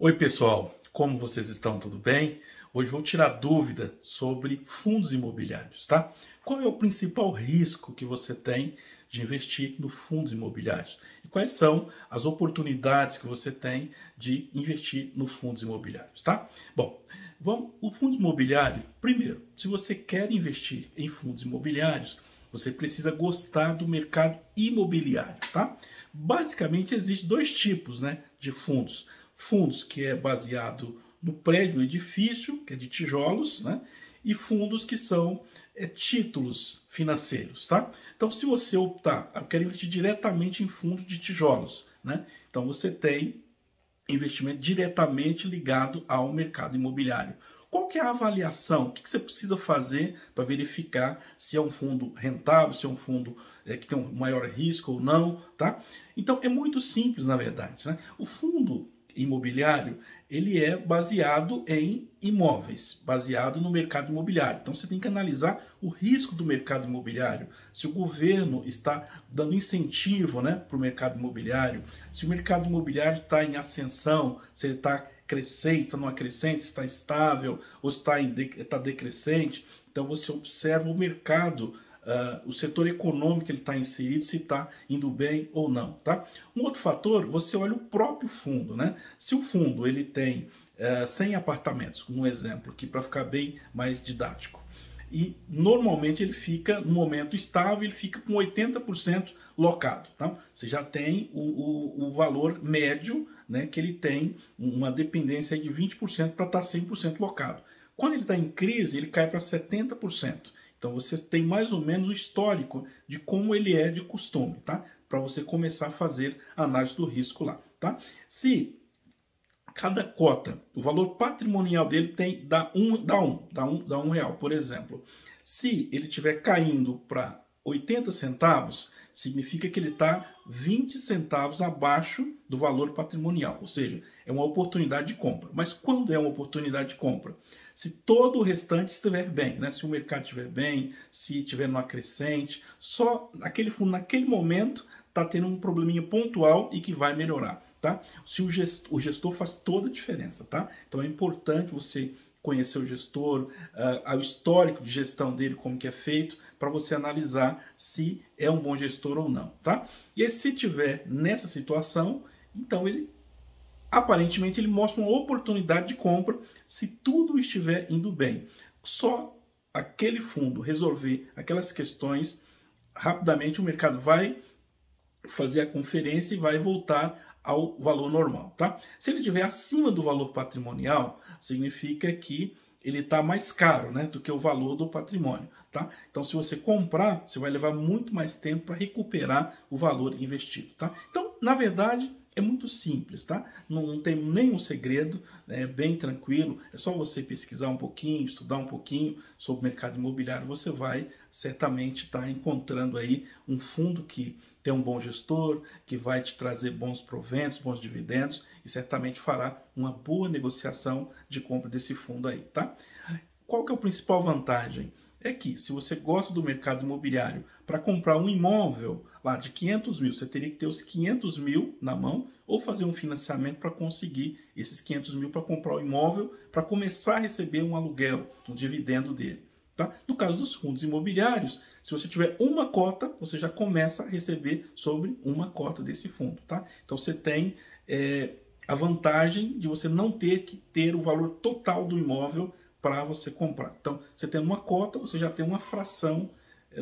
Oi pessoal, como vocês estão? Tudo bem? Hoje vou tirar dúvida sobre fundos imobiliários, tá? Qual é o principal risco que você tem de investir no fundos imobiliários? E quais são as oportunidades que você tem de investir no fundos imobiliários, tá? Bom, o fundo imobiliário, primeiro, se você quer investir em fundos imobiliários, você precisa gostar do mercado imobiliário, tá? Basicamente, existem dois tipos, né, de fundos. Fundos que é baseado no prédio, no edifício, que é de tijolos, né? E fundos que são títulos financeiros, tá? Então, se você optar, eu quero investir diretamente em fundos de tijolos, né? Então, você tem investimento diretamente ligado ao mercado imobiliário. Qual que é a avaliação? O que você precisa fazer para verificar se é um fundo rentável, se é um fundo que tem um maior risco ou não, tá? Então, é muito simples, na verdade, né? O fundo imobiliário, ele é baseado em imóveis, baseado no mercado imobiliário. Então você tem que analisar o risco do mercado imobiliário, se o governo está dando incentivo, né, para o mercado imobiliário, se o mercado imobiliário está em ascensão, se ele está crescente, está numa crescente, se está estável ou se está decrescente. Então você observa o mercado, o setor econômico que ele está inserido, se está indo bem ou não, tá? Um outro fator, você olha o próprio fundo, né? Se o fundo ele tem 100 apartamentos, como um exemplo aqui para ficar bem mais didático, e normalmente ele fica no momento estável, ele fica com 80% locado, tá? Você já tem o valor médio, né, que ele tem uma dependência de 20% para estar 100% locado. Quando ele está em crise, ele cai para 70%. Então você tem mais ou menos o histórico de como ele é de costume, tá? Para você começar a fazer a análise do risco lá, tá? Se cada cota, o valor patrimonial dele dá um real, por exemplo. Se ele estiver caindo para 80 centavos, significa que ele está 20 centavos abaixo do valor patrimonial, ou seja, é uma oportunidade de compra. Mas quando é uma oportunidade de compra? Se todo o restante estiver bem, né? Se o mercado estiver bem, se estiver numa crescente, só aquele fundo naquele momento está tendo um probleminha pontual e que vai melhorar, tá? Se o gestor faz toda a diferença, tá? Então é importante você conhecer o gestor, o histórico de gestão dele, como que é feito, para você analisar se é um bom gestor ou não, tá? E aí, se tiver nessa situação, então aparentemente ele mostra uma oportunidade de compra se tudo estiver indo bem. Só aquele fundo resolver aquelas questões, rapidamente o mercado vai fazer a conferência e vai voltar ao valor normal, tá? Se ele estiver acima do valor patrimonial, significa que ele está mais caro, né, do que o valor do patrimônio, tá? Então, se você comprar, você vai levar muito mais tempo para recuperar o valor investido, tá? Então, na verdade, é muito simples, tá? Não tem nenhum segredo, é bem tranquilo. É só você pesquisar um pouquinho, estudar um pouquinho sobre o mercado imobiliário. Você vai certamente estar encontrando aí um fundo que tem um bom gestor, que vai te trazer bons proventos, bons dividendos e certamente fará uma boa negociação de compra desse fundo aí, tá? Qual que é a principal vantagem? É que se você gosta do mercado imobiliário, para comprar um imóvel lá de 500 mil, você teria que ter os 500 mil na mão ou fazer um financiamento para conseguir esses 500 mil para comprar o imóvel, para começar a receber um aluguel, um dividendo dele. Tá? No caso dos fundos imobiliários, se você tiver uma cota, você já começa a receber sobre uma cota desse fundo. Tá? Então você tem a vantagem de você não ter que ter o valor total do imóvel para você comprar. Então, você tendo uma cota, você já tem uma fração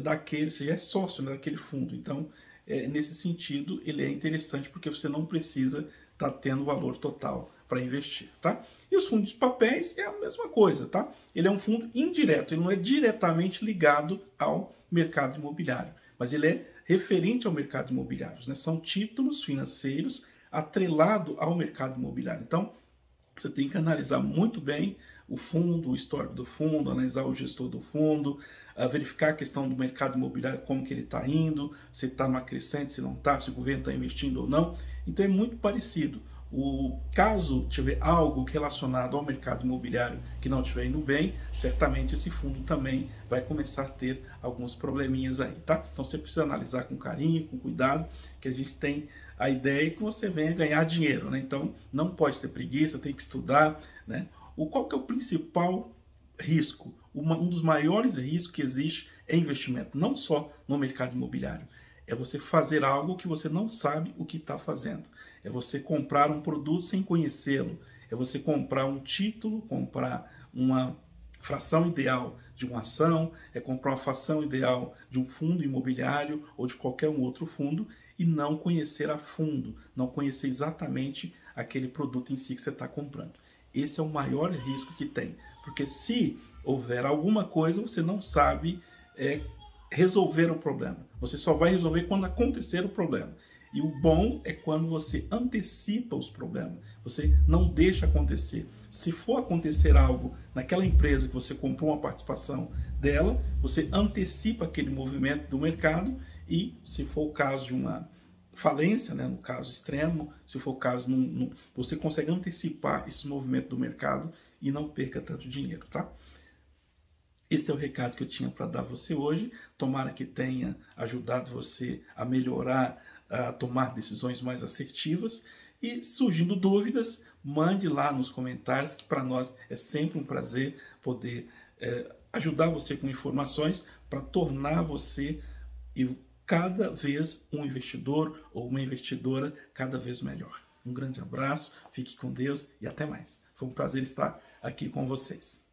daquele, você já é sócio, né, daquele fundo. Então, nesse sentido, ele é interessante porque você não precisa estar tendo o valor total para investir, tá? E os fundos de papéis é a mesma coisa, tá? Ele é um fundo indireto, ele não é diretamente ligado ao mercado imobiliário, mas ele é referente ao mercado imobiliário, né? São títulos financeiros atrelados ao mercado imobiliário. Então, você tem que analisar muito bem o fundo, o histórico do fundo, analisar o gestor do fundo, verificar a questão do mercado imobiliário, como que ele está indo, se está numa crescente, se não está, se o governo está investindo ou não. Então é muito parecido. Caso tiver algo relacionado ao mercado imobiliário que não estiver indo bem, certamente esse fundo também vai começar a ter alguns probleminhas aí, tá? Então você precisa analisar com carinho, com cuidado, que a gente tem a ideia que você venha ganhar dinheiro, né? Então não pode ter preguiça, tem que estudar, né? Qual que é o principal risco? Um dos maiores riscos que existe é investimento, não só no mercado imobiliário. É você fazer algo que você não sabe o que está fazendo. É você comprar um produto sem conhecê-lo. É você comprar um título, comprar uma fração ideal de uma ação, é comprar uma fração ideal de um fundo imobiliário ou de qualquer um outro fundo e não conhecer a fundo, não conhecer exatamente aquele produto em si que você está comprando. Esse é o maior risco que tem, porque se houver alguma coisa, você não sabe resolver o problema. Você só vai resolver quando acontecer o problema. E o bom é quando você antecipa os problemas. Você não deixa acontecer. Se for acontecer algo naquela empresa que você comprou uma participação dela, você antecipa aquele movimento do mercado e, se for o caso de uma falência, né, no caso extremo, se for o caso, você consegue antecipar esse movimento do mercado e não perca tanto dinheiro, tá? Esse é o recado que eu tinha para dar a você hoje. Tomara que tenha ajudado você a melhorar, a tomar decisões mais assertivas. E surgindo dúvidas, mande lá nos comentários, que para nós é sempre um prazer poder ajudar você com informações para tornar você cada vez um investidor ou uma investidora cada vez melhor. Um grande abraço, fique com Deus e até mais. Foi um prazer estar aqui com vocês.